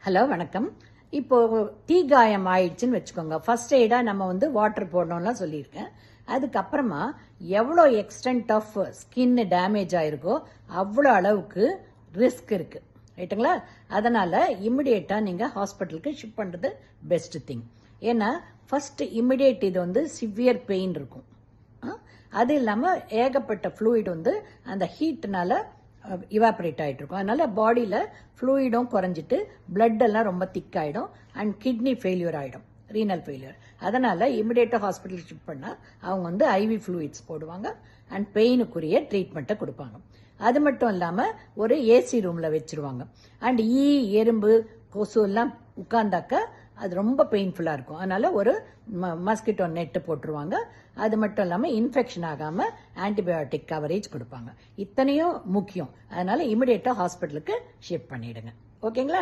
Hello வணக்கம். இப்போ தீ காயம் ஆயிடுச்சுன்னு வச்சுக்கோங்க. ஃபர்ஸ்ட் எய்டா நம்ம வாட்டர் போடணும்லாம் சொல்லியிருக்கேன். அதுக்கப்புறமா எவ்வளோ எக்ஸ்டென்ட் ஆஃப் ஸ்கின் டேமேஜ் ஆயிருக்கோ அவ்வளோ அளவுக்கு ரிஸ்க் இருக்கு, ரைட்டுங்களா? அதனால இமிடியேட்டா நீங்க ஹாஸ்பிட்டலுக்கு ஷிஃப்ட் பண்றது பெஸ்ட் திங். ஏன்னா ஃபர்ஸ்ட் இமிடியேட் இது சிவியர் பெயின் இருக்கும். அது இல்லாம ஏகப்பட்ட ஃப்ளூயிட் அந்த ஹீட்னால இவாபரேட் ஆகிட்டு இருக்கும். அதனால பாடியில் ஃப்ளூயிடும் குறைஞ்சிட்டு பிளட் எல்லாம் ரொம்ப திக் ஆகிடும் அண்ட் கிட்னி ஃபெயிலியர் ஆகிடும், ரீனல் ஃபெயிலியர். அதனால இமிடியேட்டாக ஹாஸ்பிட்டல் ஷிஃப்ட் பண்ணால் அவங்க ஐவி ஃப்ளூயிட்ஸ் போடுவாங்க அண்ட் பெயினுக்குரிய ட்ரீட்மெண்ட்டை கொடுப்பாங்க. அது மட்டும் இல்லாமல் ஒரு ஏசி ரூமில் வச்சிருவாங்க. அண்ட் எறும்பு கொசு எல்லாம் உட்கார்ந்தாக்க அது ரொம்ப பெயின்ஃபுல்லாக இருக்கும். அதனால ஒரு மஸ்கிட்டோ நெட்டு போட்டுருவாங்க. அது மட்டும் இல்லாமல் இன்ஃபெக்ஷன் ஆகாமல் ஆன்டிபயோட்டிக் கவரேஜ் கொடுப்பாங்க. இத்தனையும் முக்கியம். அதனால இமிடியேட்டாக ஹாஸ்பிட்டலுக்கு ஷிஃப்ட் பண்ணிடுங்க. ஓகேங்களா?